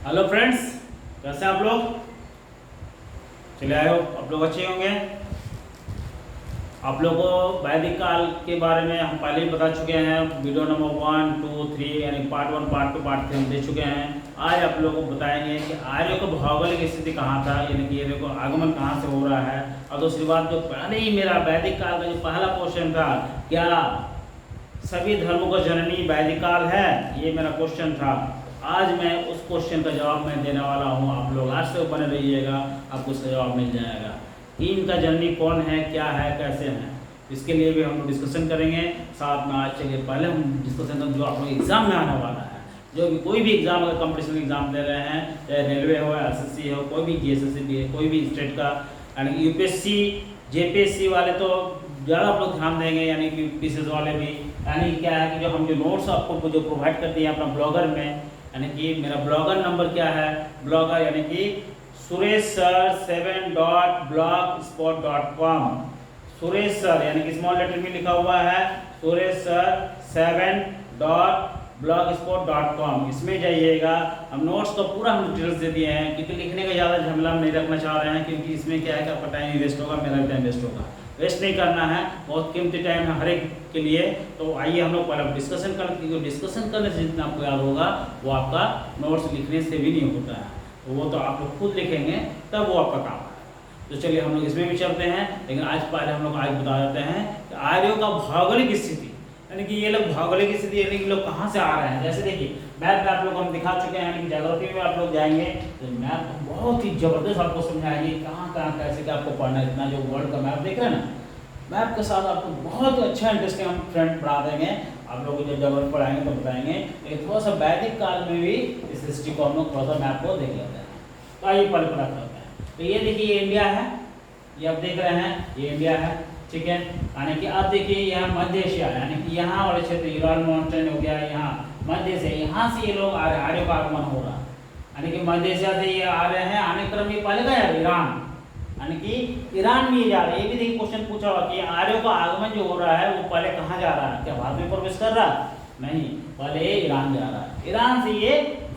Hello friends, कैसे हैं आप लोग। चले आए हो, आप लोग अच्छे होंगे। आप लोगों को वैदिक काल के बारे में हम पहले ही बता चुके हैं। वीडियो नंबर 1, 2, 3 यानी पार्ट 1, पार्ट 2, पार्ट 3 हम दे चुके हैं। आज आप लोगों को बताएंगे कि आर्यों का भौगोलिक स्थिति कहाँ था, यानी कि ये देखो आगमन कहाँ से हो रहा है। और दूसरी बात, जो पहले ही मेरा वैदिक काल का जो पहला क्वेश्चन था, क्या सभी धर्मों का जननी वैदिक काल है, ये मेरा क्वेश्चन था। आज मैं उस क्वेश्चन का जवाब मैं देने वाला हूँ। आप लोग आज से बने रहिएगा, आपको उसका जवाब मिल जाएगा। इनका जननी कौन है, क्या है, कैसे है, इसके लिए भी हम लोग डिस्कशन करेंगे साथ में। आज चलिए पहले हम डिस्कशन करें जो आप लोग एग्जाम में आने वाला है। जो भी कोई भी एग्जाम, अगर कंपटीशन एग्जाम दे रहे हैं, चाहे रेलवे हो, एसएससी हो, कोई भी जीएसएससी भी है, कोई भी स्टेट का, यानी यूपीएससी जेपीएससी वाले तो ज़्यादा आप लोग ध्यान देंगे, यानी कि पीसीएस वाले भी। यानी क्या है कि जो हम जो नोट्स आपको जो प्रोवाइड करते हैं अपना ब्लॉगर में, यानी कि मेरा ब्लॉगर नंबर क्या है, ब्लॉगर यानी कि Suresh sir 7.blogspot.com। Suresh sir यानी कि स्मॉल लेटर में लिखा हुआ है सुरेश सर 7.blogspot.com। इसमें जाइएगा। हम नोट्स तो पूरा हम डिटेल्स दे दिए हैं, क्योंकि लिखने का ज़्यादा झमेला हम नहीं रखना चाह रहे हैं, क्योंकि इसमें क्या है कि आपका टाइम वेस्ट होगा, मेरा भी टाइम वेस्ट होगा। वेस्ट नहीं करना है, बहुत कीमती टाइम है हर एक के लिए। तो आइए हम लोग पहले डिस्कशन करते, क्योंकि डिस्कशन करने से जितना आपको याद होगा वो आपका नोट्स लिखने से भी नहीं होता है। तो वो तो आप लोग खुद लिखेंगे तब वो आपका काम आएगा। तो चलिए हम लोग इसमें भी चलते हैं, लेकिन आज पहले हम लोग आज बता देते हैं कि आर्यों का भौगोलिक स्थिति, यानी कि ये लोग भौगोलिक स्थिति यानी कि लोग कहाँ से आ रहे हैं। जैसे देखिए मैप में आप लोग हम दिखा चुके हैं, यानी कि ज्योग्राफी में आप लोग जाएंगे तो मैप बहुत ही जबरदस्त आपको समझाएंगे कहाँ कहाँ कैसे क्या आपको पढ़ना है। इतना जो वर्ल्ड का मैप देख रहे हैं ना, मैप के साथ आपको बहुत अच्छा इंटरेस्टिंग हम फ्रेंड पढ़ा देंगे। आप लोग जब ज्योग्राफी पढ़ाएंगे तो बताएंगे, लेकिन थोड़ा सा वैदिक काल में भी इस हिस्ट्री को हम लोग थोड़ा सा मैप को देख लेते हैं। तो आइए पहले पता करते हैं। तो ये देखिए ये इंडिया है, ये आप देख रहे हैं ये इंडिया है, ठीक है। यानी कि अब देखिए यहाँ मध्य एशिया, यानी कि यहाँ वाले क्षेत्र ईरान माउंटेन हो गया, यहाँ मध्य से, यहाँ से ये लोग आ रहे हैं, आर्यों का आगमन हो रहा है। यानी कि मध्य एशिया से ये आ रहे हैं, आने क्रम में पहले गया ईरान, यानी कि ईरान में ये जा रहे हैं। ये भी देखिए क्वेश्चन पूछा हुआ कि आर्यों का आगमन जो हो रहा है वो पहले कहाँ जा रहा है, क्या भारत में प्रवेश कर रहा है? नहीं, पहले ईरान जा रहा है। ईरान से ये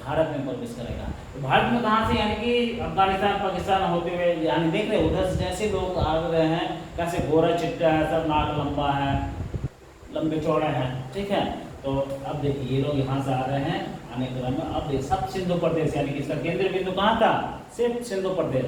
भारत में प्रवेश करेगा। तो भारत में कहाँ से, यानी कि अफगानिस्तान पाकिस्तान होते हुए, यानी देख रहे उधर से जैसे लोग आ रहे हैं, कैसे गोरा चिट्टा है, सब नाक लंबा है, लंबे चौड़े हैं, ठीक है। तो अब देखिए ये लोग यहाँ से आ रहे हैं आने क्रम में। अब देखिए सब सिंधु प्रदेश, यानी कि इसका केंद्र बिंदु कहाँ था, सिर्फ सिंधु प्रदेश।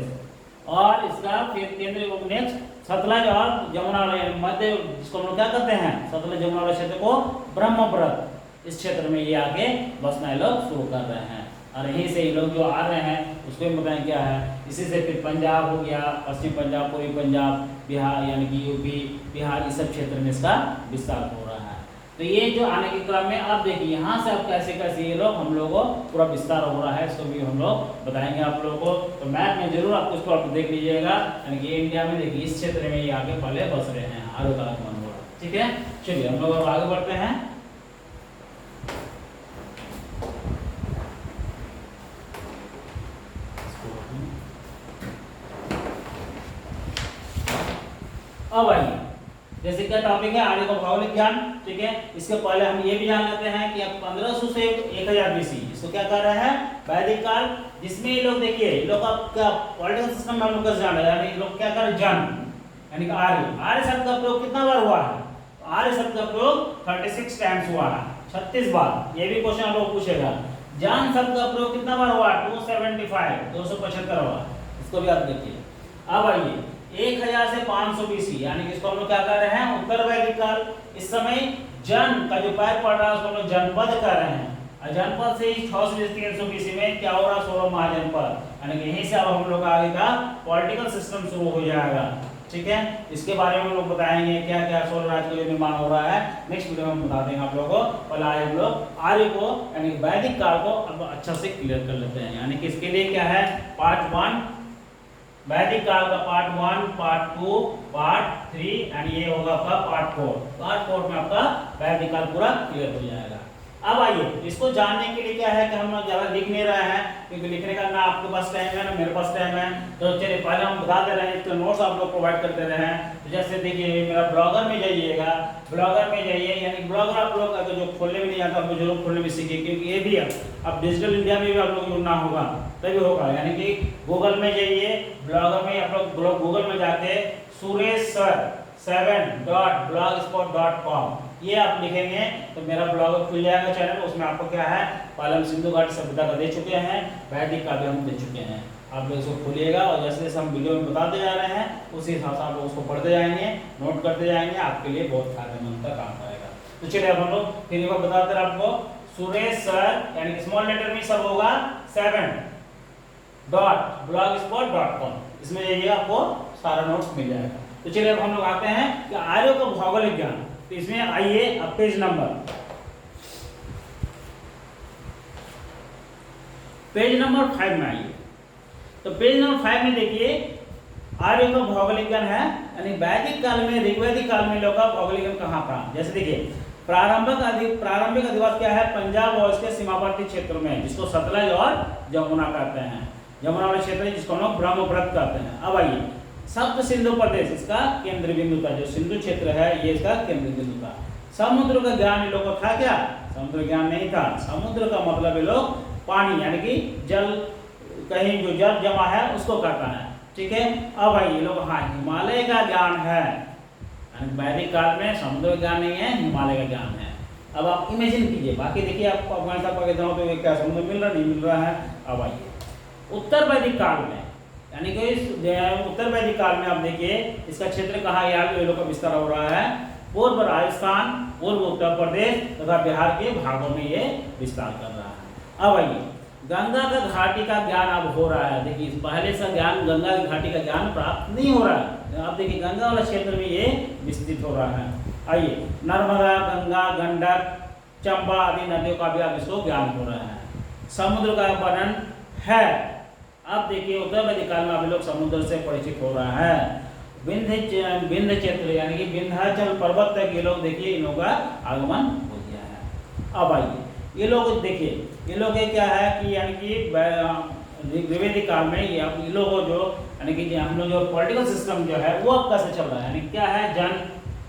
और इसका फिर केंद्रीय नेक्स्ट सतलज और जमुना मध्य, जिसको हम लोग क्या करते हैं, सतलज जमुना वाले क्षेत्र को ब्रह्मपुत्र, इस क्षेत्र में ये आके बसना लोग शुरू कर रहे हैं। और यहीं से ये लोग जो आ रहे हैं उसको भी बताएं क्या है। इसी से फिर पंजाब हो गया, पश्चिम पंजाब, पूर्वी पंजाब, बिहार यानी कि यूपी, बिहार, इस सब क्षेत्र में इसका विस्तार हो रहा है। तो ये जो आने के क्रम में अब देखिए यहाँ से अब कैसे कैसे ये लोग हम लोगों को पूरा विस्तार हो रहा है, इसको भी हम लोग बताएंगे आप लोगों को। तो मैप में जरूर आप उसको आप देख लीजिएगा, यानी कि इंडिया में देखिए इस क्षेत्र में ये आगे पहले बस रहे हैं, आर्यों का आगमन हो रहा है, ठीक है। चलिए हम लोग आगे बढ़ते हैं। अब आइए, जैसे क्या टॉपिक है, आर्यों का भौगोलिक ज्ञान, ठीक है। इसके पहले हम ये भी जान लेते हैं कि अब 1500 से 1000 BC, इसको क्या कर रहे हैं, वैदिक काल, जिसमें ये लोग देखिए ये लोग का क्या पॉलिटिकल सिस्टम में हम लोग कैसे जान रहे हैं, यानी लोग क्या कर जन, यानी कि आर्य, आर्य शब्द का प्रयोग कितना बार हुआ है, आर्य शब्द का प्रयोग 36 टाइम्स हुआ है, 36 बार। ये भी क्वेश्चन आप लोग पूछेगा। जन शब्द का प्रयोग कितना बार हुआ, 275 हुआ, इसको भी आप देखिए। अब आइए 1000 से 500 BC, यानी कि इसको हम लोग क्या कर रहे हैं, उत्तर वैदिक काल। इस समय जन का जो पैर पड़ रहा है उसको हम लोग जनपद कर रहे हैं। और जनपद से ही 600 से 300 BC में क्या हो रहा है, 16 महाजनपद, यानी कि यहीं से अब हम लोग आगे का पॉलिटिकल सिस्टम शुरू हो जाएगा, ठीक है। इसके बारे में हम लोग बताएंगे क्या क्या 16 राज्य का जो निर्माण हो रहा है, नेक्स्ट वीडियो में हम बता देंगे आप लोगों को। पहले आज हम लोग आर्य को यानी वैदिक काल को अब अच्छा से क्लियर कर लेते हैं। यानी कि इसके लिए क्या है, पार्ट 1 वैदिक काल का पार्ट 1, पार्ट 2, पार्ट 3 एंड ये होगा आपका पार्ट 4। पार्ट 4 में आपका वैदिक काल पूरा क्लियर हो जाएगा। अब आइए इसको जानने के लिए क्या है कि हम ज़्यादा लिख नहीं रहे हैं, क्योंकि लिखने का ना आपके पास टाइम है ना मेरे पास टाइम है। तो चलिए पहले हम बता दे रहे हैं, इसके नोट्स आप लोग प्रोवाइड कर दे रहे हैं। तो जैसे देखिए मेरा ब्लॉगर में जाइएगा, ब्लॉगर में जाइए, यानी ब्लॉगर आप लोग अगर जो खोलने में नहीं आता आपको जरूर खोलने में सीखिए, क्योंकि ये भी अब डिजिटल इंडिया में भी आप लोग जुड़ना होगा तभी होगा। यानी कि गूगल में जाइए, ब्लॉगर में आप लोग गूगल में जाके suresh7.blogspot.com ये आप लिखेंगे तो मेरा ब्लॉग खुल जाएगा चैनल। उसमें आपको क्या है, पहले हम सिंधु घाटी सभ्यता का दे चुके हैं, वैदिक काव्य हम दे चुके हैं। आप लोग इसको खोलिएगा और जैसे जैसे हम वीडियो में बताते जा रहे हैं उसी हिसाब से आप लोग उसको पढ़ते जाएंगे, नोट करते जाएंगे, आपके लिए बहुत फायदेमंद का काम करेगा। तो चलिए अब हम लोग फिर एक बार बताते हैं आपको, सुरेश सर यानी कि स्मॉल लेटर में सब होगा 7.blogspot.com, इसमें जाइए आपको सारा नोट्स मिल जाएगा। तो चलिए अब हम लोग आते हैं कि आर्यों का भौगोलिक ज्ञान। तो इसमें आइए अब पेज नंबर 5 में आइए। तो पेज नंबर 5 में देखिए आर्यों का भौगोलिक ज्ञान है, यानी वैदिक काल में, ऋग्वैदिक काल में लोग का भौगोलिक ज्ञान कहाँ था। जैसे देखिए प्रारंभिक अधिवास क्या है, पंजाब और इसके सीमावर्ती क्षेत्रों में, जिसको सतलज और जमुना कहते हैं, जमुना वाले क्षेत्र जिसको हम लोग ब्रह्मपुत्र कहते हैं। अब आइए सप्त सिंधु प्रदेश इसका केंद्र बिंदु था, जो सिंधु क्षेत्र है ये इसका केंद्र बिंदु था। समुद्र का ज्ञान इन लोगों को था क्या, समुद्र ज्ञान नहीं था। समुद्र का मतलब ये लोग पानी यानी कि जल, कहीं जो जल जमा है उसको कहता है, ठीक है। अब भाई ये लोग हाँ हिमालय का ज्ञान है, वैदिक काल में समुद्र का ज्ञान नहीं है, हिमालय का ज्ञान है। अब आप इमेजिन कीजिए, बाकी देखिए आपको अफगानिस्तान पाकिस्तान पे क्या समुद्र मिल रहा नहीं मिल रहा है। अब आइए उत्तर वैदिक काल में, यानी कि उत्तर वैदिक काल में आप देखिए इसका क्षेत्र कहाँ ये लोग का विस्तार हो रहा है, पूर्व राजस्थान, पूर्व उत्तर प्रदेश तथा बिहार के भागों में ये विस्तार कर रहा है। अब आइए गंगा का घाटी का ज्ञान अब हो रहा है। देखिए पहले से ज्ञान गंगा की घाटी का ज्ञान प्राप्त नहीं हो रहा है, आप देखिए गंगा वाला क्षेत्र में ये विस्तृत हो रहा है। आइए नर्मदा, गंगा, गंडक, चंबा आदि नदियों का भी अब इसको ज्ञान हो रहा है। समुद्र का वर्णन है, अब देखिए उत्तर वैदिक काल में अभी लोग समुद्र से परिचित हो रहा है। विंध्य क्षेत्र यानी कि विंध्याचल पर्वत तक ये लोग देखिए इन लोगों का आगमन हो गया है। अब आइए ये लोग देखिए, ये लोग क्या है कि यानी कि ऋग्वैदिक काल में ये लोग जो यानी कि हम लोग जो पॉलिटिकल सिस्टम जो है वो अब कैसे चल रहा है, यानी क्या है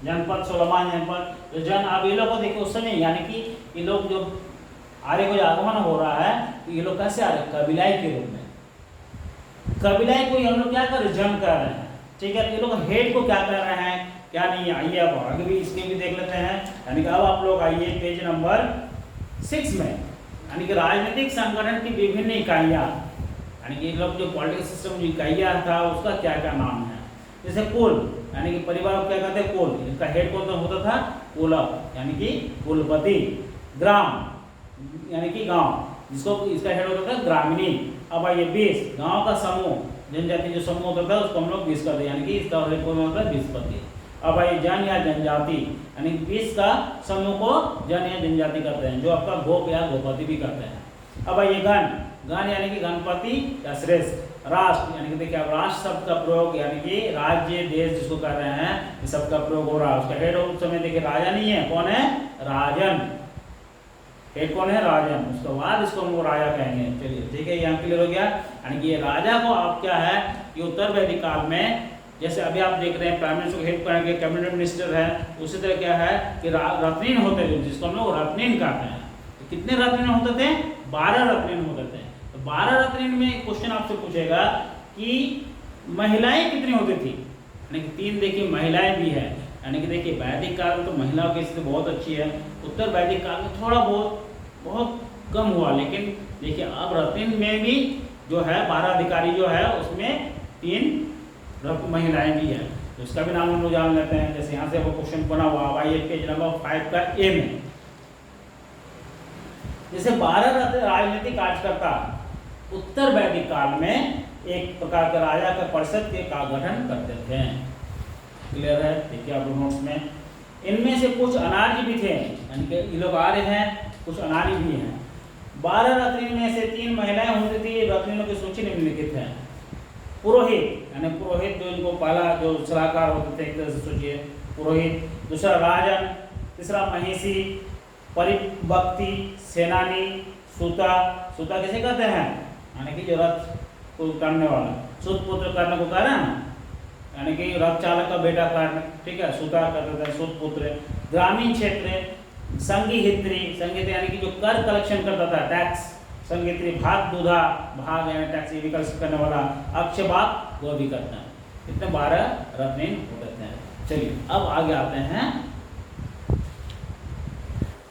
जनपद, सोलमान जनपद, तो अब ये लोग को देखिए उस समय यानी कि ये लोग जो आर्य को आगमन हो रहा है तो ये लोग कैसे आ रहे हैं, कबीलाई के रूप में। कबीलाई को हम लोग क्या कर रहे, जन कर रहे हैं, ठीक है। ये लोग हेड को क्या कर रहे हैं क्या नहीं, आइए अब आगे भी इसके भी देख लेते हैं। यानी कि अब आप लोग आइए पेज नंबर 6 में, यानी कि राजनीतिक संगठन की विभिन्न इकाइयाँ, यानी कि लोग जो पॉलिटिकल सिस्टम जो इकाइयाँ था उसका क्या क्या नाम है। जैसे कुल यानी कि परिवार को क्या कहते हैं, कुल, इसका हेड कौन होता था, कुलप यानी कि कुलपति। ग्राम यानी कि गांव, जिसको इसका हेड होता था ग्रामीणी। अब आइए 20 गांव का समूह, जनजाति जो समूह होता था उसको हम लोग 20 करते हैं, यानी कि इसका हेड कौन होता है, 20पति। अब आइए जन या जनजाति, यानी 20 का समूह को जन या जनजाति करते हैं, जो आपका गोप या गोपति भी करते हैं। अब आइए गण यानी कि गणपति या श्रेष्ठ। राष्ट्र यानी कि देखिए अब राष्ट्र शब्द का प्रयोग यानी कि राज्य देश जिसको कर रहे हैं ये सब का प्रयोग हो रहा है। उसका हेड उस समय देखिए राजा नहीं है, कौन है, राजन। हेड कौन है, राजन। उसके बाद इसको हम राजा कहेंगे। चलिए ठीक है, यहाँ क्लियर हो गया। यानी कि ये राजा को आप क्या है कि उत्तर वैदिक काल में जैसे अभी आप देख रहे हैं प्राइम मिनिस्टर को हेड करेंगे, कैबिनेट मिनिस्टर है, उसी तरह क्या है कि रत्नीन होते थे, जिसको हम लोग रत्नीन कहते हैं। तो कितने रत्नीन होते थे, 12 रत्नीन होते थे। तो 12 रत्नीन में क्वेश्चन आपसे पूछेगा कि महिलाएं कितनी होती थी, यानी कि 3 देखिए महिलाएं भी है। यानी कि देखिए वैदिक काल में तो महिलाओं की स्थिति बहुत अच्छी है, उत्तर वैदिक काल में थोड़ा बहुत कम हुआ, लेकिन देखिए अब रत्नीन में भी जो है 12 अधिकारी जो है उसमें 3 महिलाएं भी हैं। तो इसका भी नाम हम लोग जान लेते हैं। जैसे यहाँ से वो क्वेश्चन बना हुआ आइए पेज नंबर 5 का ए में, जैसे 12 राजनीतिक कार्यकर्ता उत्तर वैदिक काल में एक प्रकार के राजा के परिषद के का गठन करते थे। क्लियर है, देखिए आप नोट्स में। इनमें से कुछ अनार्य भी थे, यानी कि ये लोग आर्य हैं, कुछ अनार्य भी हैं। 12 रत्नीन में से 3 महिलाएं होती थी। रत्नीनों की सूची निम्नलिखित है। पुरोहित यानी पुरोहित जो इनको पहला जो सलाहकार होते थे, एक तरह से सोचिए पुरोहित। दूसरा राजन, तीसरा महिषी, परिभक्ति, सेनानी, सूता। सूता किसे कहते हैं? यानी कि जो रथ को करने वाला। सूत पुत्र कर्ण को कह रहे हैं ना, यानी कि रथ चालक का बेटा कर्ण, ठीक है, सूता कहते हैं सूत पुत्र। ग्रामीण क्षेत्र संघित्री, संघित्री यानी कि जो कर कलेक्शन करता था, टैक्स, संघित्री। भाग दुधा, भाग यानी टैक्स ये भी कलेक्ट करने वाला। अक्षभाग वो भी करता है। इतने 12 रत्न होते हैं। चलिए अब आगे आते हैं।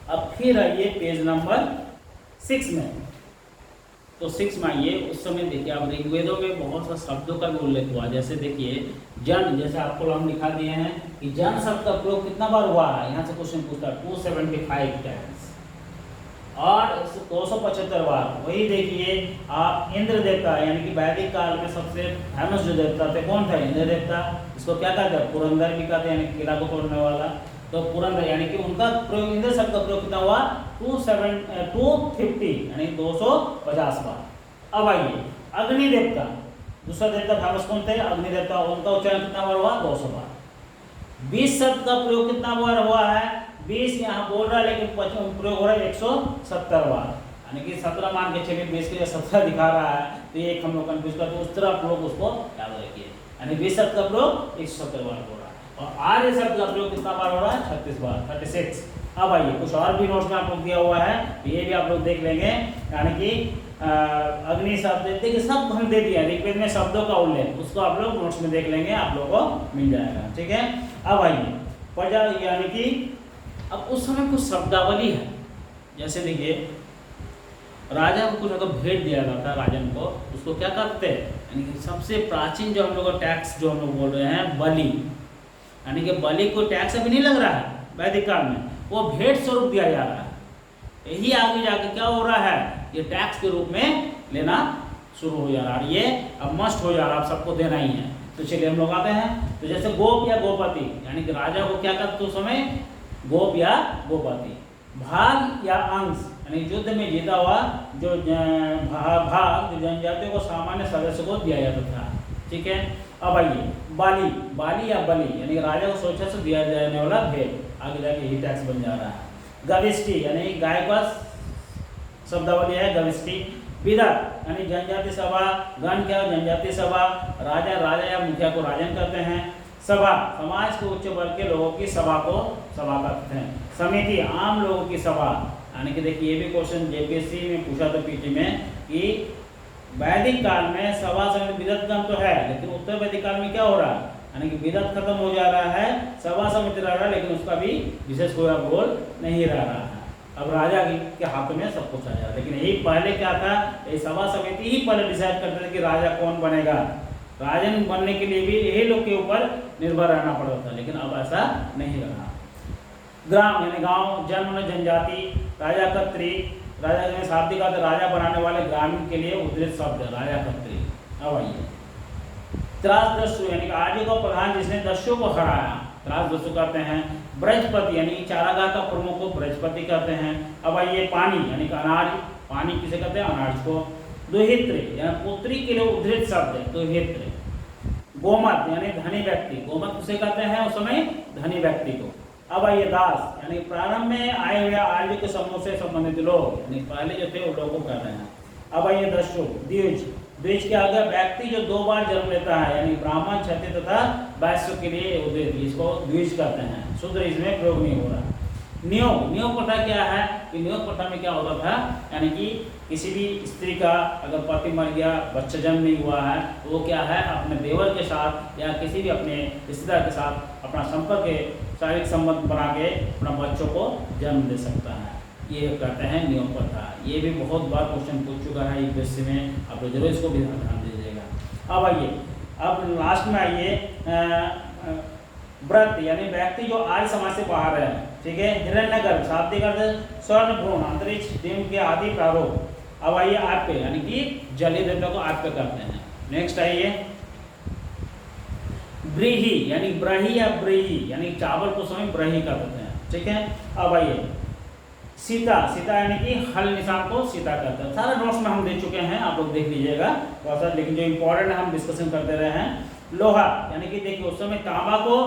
अब फिर आइए पेज नंबर 6 में। तो 6 में आइए, उस समय देखिए आप ऋग्वेदों में बहुत सा शब्दों का भी उल्लेख हुआ। जैसे देखिए जन, जैसे आपको हम दिखा दिए हैं कि जन शब्द का प्रयोग कितना बार हुआ है, यहाँ से क्वेश्चन पूछता है 275 टाइम्स और 275 बार। वही देखिए आप इंद्र देवता, यानी कि वैदिक काल में सबसे फेमस जो देवता थे कौन था? इंद्र देवता। इसको क्या कहते हैं? पुरंदर भी कहते हैं, यानी किला को तोड़ने वाला। तो पुरंदर यानी कि उनका प्रयोग, इंद्र शब्द का प्रयोग कितना हुआ? 250 यानी 250 बार। अब आइए अग्नि देवता, दूसरा देवता फेमस कौन थे? अग्नि देवता। उनका उच्चारण कितना बार हुआ? 200 बार। 20 शब्द का प्रयोग कितना बार हुआ है? 20 यहाँ बोल रहा है, लेकिन प्रयोग हो रहा है 170 बार। यानी कि 17 मान के चलिए, 20 के 17 दिखा रहा है, तो ये एक हम लोग कंफ्यूज करते हैं। उस तरह प्रयोग उसको याद रखिए। यानी 20 शब्द का प्रयोग 170 बार हो रहा है। और आर्य शब्द का प्रयोग कितना बार हो रहा है? 36 बार, 36। अब आइए कुछ और भी नोट्स में आप लोग दिया हुआ है, ये भी आप लोग देख लेंगे। यानी कि अग्नि शब्द, देखिए सब हम दे दिया ऋग्वेद में शब्दों का उल्लेख, उसको आप लोग नोट्स में देख लेंगे, आप लोगों को मिल जाएगा। ठीक है, अब आइए प्रजा, यानी कि अब उस समय कुछ शब्दावली है। जैसे देखिए राजा को कुछ अगर भेंट दिया जाता है राजन को, उसको क्या करते हैं? यानी कि सबसे प्राचीन जो हम लोग टैक्स जो हम लोग बोल रहे हैं बलि, यानी कि बलि को टैक्स अभी नहीं लग रहा है वैदिक काल में, वो भेंट स्वरूप दिया जा रहा है। यही आगे जाके क्या हो रहा है? ये टैक्स के रूप में लेना शुरू हो जा रहा है। ये अब मस्ट हो जा रहा है, आप सबको देना ही है। तो चलिए हम लोग आते हैं। तो जैसे गोप या गोपति, यानी कि राजा को क्या करते उस समय? गोप या गोपति। भाग या अंश, यानी युद्ध में जीता हुआ जो भाग, जो जनजातियों को सामान्य सदस्य को दिया जाता था। ठीक है, अब आइए बाली, बाली या बलि, यानी राजा को स्वेच्छा से दिया जाने वाला भेंट, आगे जाके यही टैक्स बन जा रहा है। गविष्टि, यानी गाय का शब्दावली है गविष्टि। विदत, यानी जनजाति सभा, गण क्या? जनजाति सभा। राजा, राजा या मुखिया को राजन कहते हैं। सभा, समाज के उच्च वर्ग के लोगों की सभा को सभा कहते हैं। समिति, आम लोगों की सभा, यानी कि देखिए ये भी क्वेश्चन जेपीएससी में पूछा था पीटी में कि वैदिक काल में सभा समिति विदत गण तो है, लेकिन उत्तर वैदिक काल में क्या हो रहा है? यानी कि विदत खत्म हो जा रहा है, सभा समिति रह रहा है, लेकिन उसका भी विशेष कोई रोल नहीं रह रहा है। अब राजा के हाथों में सब कुछ आ जा रहा है। लेकिन यही पहले क्या था? ये सभा समिति ही पहले डिसाइड करते थे कि राजा कौन बनेगा। राजन बनने के लिए भी यही लोग के ऊपर निर्भर रहना पड़ता था, लेकिन अब ऐसा नहीं रहा। ग्राम यानी गांव, जन्म जनजाति, राजा कत्री, राजा ने शाब्दिक अर्थ राजा बनाने वाले ग्रामीण के लिए उद्धृत शब्द राजा कत्री। अब आइए त्रासदस्यु, यानी कि आर्यों का प्रधान जिसने दस्युओं को हराया, त्रासदस्यु कहते हैं। ब्रजपति, यानी चारागाह का प्रमुख को ब्रजपति कहते हैं। अब आइए पानी, यानी कि अनाज, पानी किसे कहते हैं? अनाज को। दुहित्र, यानी पुत्री के लिए उद्धृत शब्द है दुहित्र। गोमत, यानी धनी व्यक्ति, गोमत किसे कहते हैं उस समय? धनी व्यक्ति को। अब आइए दास, यानी प्रारंभ में आए हुए आर्य के समूह से संबंधित लोग, यानी पहले जो थे वो लोगों को कर रहे हैं। अब आइए दस्यु, द्विज, द्विज के आगे व्यक्ति जो 2 बार जन्म लेता है, यानी ब्राह्मण, क्षत्रिय तथा वैश्य के लिए उद्धृत, इसको द्विज कहते हैं। शूद्र इसमें प्रयोग नहीं हो रहा। नियोग, नियोग प्रथा क्या है? कि नियोग प्रथा में क्या होता था? यानी कि किसी भी स्त्री का अगर पति मर गया, बच्चा जन्म नहीं हुआ है, तो वो क्या है? अपने देवर के साथ या किसी भी अपने रिश्तेदार के साथ अपना संपर्क, शारीरिक संबंध बना के अपना बच्चों को जन्म दे सकता है। ये कहते हैं नियोग प्रथा। ये भी बहुत बार क्वेश्चन पूछ चुका है यूपीएससी में, आप लोग जरूर इसको भी ध्यान दीजिएगा। अब आइए, अब लास्ट में आइए व्रत, यानी व्यक्ति जो आर्य समाज से बाहर है। ठीक है, हिरण्यगर्भ, शाब्दिक अर्थ स्वर्ण भ्रूण, अंतरिक्ष, डिम्ब के आदि प्रारूप। अब आइए आप्य, यानी कि जलीय देवता को आप्य करते हैं। नेक्स्ट आइए ब्रीही, यानी ब्रही या ब्रीही, यानी चावल को समय ब्रही कहते हैं। ठीक है, अब आइए सीता, सीता यानी कि हल निशान को सीता कहते हैं। सारे नोट्स में हम दे चुके हैं, आप लोग देख लीजिएगा थोड़ा सा, लेकिन जो इंपॉर्टेंट है हम डिस्कशन करते रहे हैं। लोहा, यानी कि देखिए उस समय तांबा को,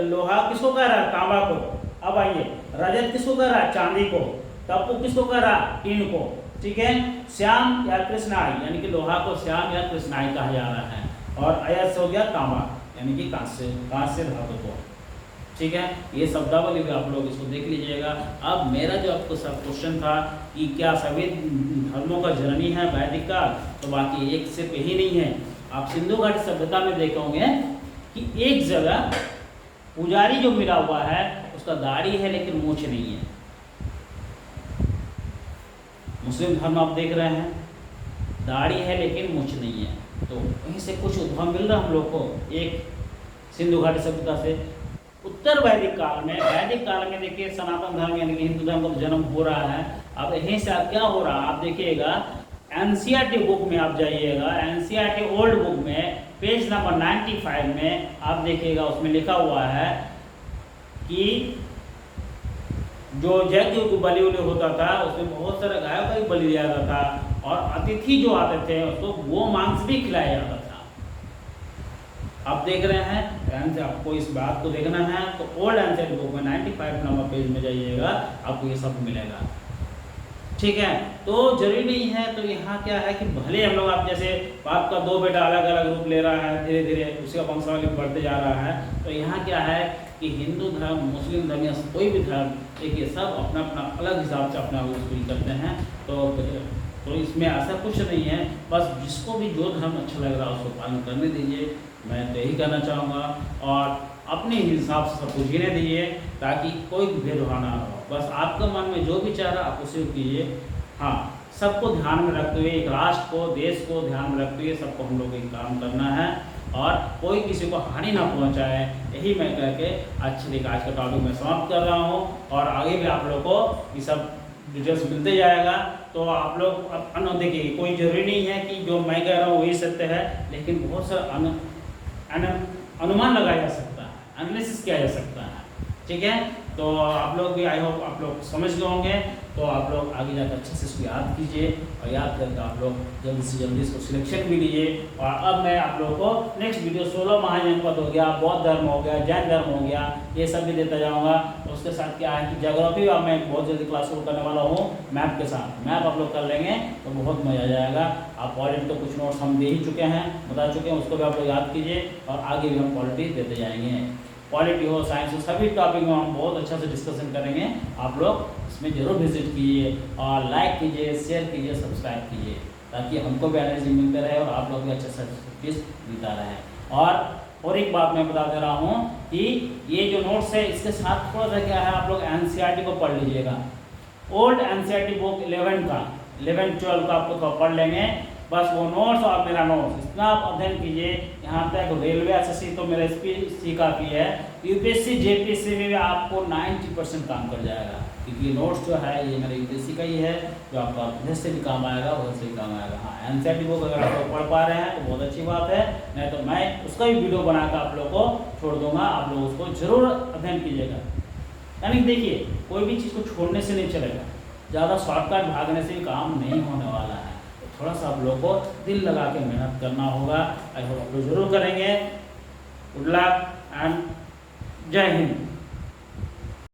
लोहा किसको कह रहा है? तांबा को। अब आइए, रजत किसको कह रहा है? चांदी को। तपु किसको कह रहा है? टीन को। ठीक है, श्याम या कृष्णाई यानी कि लोहा को श्याम या कृष्णाई कहा जा रहा है। और अयस्क हो गया तांबा यानी कि कांस्य धातु को। ठीक है, ये शब्दावली भी आप लोग इसको देख लीजिएगा। अब मेरा जो आपको सब क्वेश्चन था कि क्या सभी धर्मों का जननी है वैदिक काल, तो बाकी एक सिर्फ यही नहीं है। आप सिंधु घाटी सभ्यता में देखोगे कि एक जगह पुजारी जो मिला हुआ है उसका दाढ़ी है लेकिन मूछ नहीं है। मुस्लिम धर्म आप देख रहे हैं, दाढ़ी है लेकिन मूछ नहीं है। तो वहीं से कुछ उद्भव मिल रहा हम लोग को, एक सिंधु घाटी सभ्यता से। उत्तर वैदिक काल में देखिए सनातन धर्म यानी कि हिंदू धर्म का जन्म हो रहा है। अब यहीं से क्या हो रहा है आप देखिएगा, एनसीईआरटी बुक में आप जाइएगा, एनसीईआरटी ओल्ड बुक में पेज नंबर 95 में आप देखिएगा, उसमें लिखा हुआ है कि जो यज्ञ की बलि होता था उसमें बहुत सारा गायों का भी बलि दिया जाता था और अतिथि जो आते थे उसको गो मांस भी खिलाया जाता था। आप देख रहे हैं, ध्यान से आपको इस बात को देखना है तो ओल्ड एनसीईआरटी बुक में 95 नंबर पेज में जाइएगा, आपको ये सब मिलेगा। ठीक है, तो जरूरी नहीं है। तो यहाँ क्या है कि भले हम लोग, आप जैसे आपका 2 बेटा अलग अलग रूप ले रहा है, धीरे धीरे उसका वंशावली बढ़ते जा रहा है। तो यहाँ क्या है कि हिंदू धर्म, मुस्लिम धर्म या कोई भी धर्म, देखिए सब अपना अपना अलग हिसाब से अपना यूज करते हैं। तो इसमें ऐसा कुछ नहीं है, बस जिसको भी जो धर्म अच्छा लग रहा है उसको पालन करने दीजिए। मैं तो यही कहना चाहूँगा, और अपने हिसाब से सबको जीने दीजिए ताकि कोई भेदभाव ना हो। बस आपका मन में जो भी चाह रहा आप उसे कीजिए। हाँ, सबको ध्यान में रखते हुए, एक राष्ट्र को, देश को ध्यान में रखते हुए सबको हम लोग एक काम करना है और कोई किसी को हानि ना पहुंचाए। यही मैं कह के अच्छी आज का टॉपिक मैं समाप्त कर रहा हूं। और आगे भी आप लोग को ये सब डिटेल्स मिलते जाएगा। तो आप लोग देखिए, कोई जरूरी नहीं है कि जो मैं कह रहा हूँ वही सत्य है, लेकिन बहुत सारा अनुमान लगाया जा सकता है, एनालिसिस किया जा सकता है। ठीक है, तो आप लोग भी, आई होप आप लोग समझ गए होंगे। तो आप लोग आगे जाकर अच्छे से इसको याद कीजिए और याद करके आप लोग जल्दी से जल्दी इसको सिलेक्शन भी लीजिए। और अब मैं आप लोगों को नेक्स्ट वीडियो 16 महाजनपद हो गया, बौद्ध धर्म हो गया, जैन धर्म हो गया, ये सब भी देता जाऊँगा। उसके साथ क्या है कि ज्योग्राफी अब मैं बहुत जल्दी क्लास शुरू करने वाला हूँ मैप के साथ। मैप आप लोग कर लेंगे तो बहुत मज़ा आ जाएगा। आप पॉलिटी तो कुछ नोट्स हम दे ही चुके हैं, बता चुके हैं, उसको भी आप लोग याद कीजिए और आगे भी हम पॉलिटी देते जाएंगे। पॉलिटी हो, साइंस हो, सभी टॉपिक में हम बहुत अच्छा से डिस्कशन करेंगे। आप लोग इसमें जरूर विजिट कीजिए और लाइक कीजिए, शेयर कीजिए, सब्सक्राइब कीजिए, ताकि हमको भी एनर्जी मिलते रहे और आप लोग भी अच्छा सा चीज़ मिलता रहे। और एक बात मैं बता दे रहा हूँ कि ये जो नोट्स है इसके साथ थोड़ा सा क्या है, आप लोग एनसीईआरटी को पढ़ लीजिएगा। ओल्ड एनसीईआरटी बुक 11 का 11-12 का आपको पढ़ लेंगे। बस वो नोट्स और मेरा नोट्स इतना आप अध्ययन कीजिए। यहाँ तक रेलवे एसएससी तो मेरा सी काफ़ी है, यूपीएससी जेपीएससी में भी आपको 90% काम कर जाएगा, क्योंकि नोट्स जो है ये मेरा यूपीएससी का ही है, जो आपका इधर से भी काम आएगा उधर से भी काम आएगा। हाँ, एनसीईआरटी बुक अगर आप लोग पढ़ पा रहे हैं तो बहुत अच्छी बात है, नहीं तो मैं उसका भी वीडियो बनाकर आप लोग को छोड़ दूँगा। आप लोग उसको जरूर अध्ययन कीजिएगा। यानी देखिए, कोई भी चीज़ को छोड़ने से नहीं चलेगा, ज़्यादा शॉर्टकट भागने से काम नहीं होने वाला है। थोड़ा सा आप लोगों को दिल लगा के मेहनत करना होगा। आई होप आप लोग जरूर करेंगे। गुड लक एंड जय हिंद।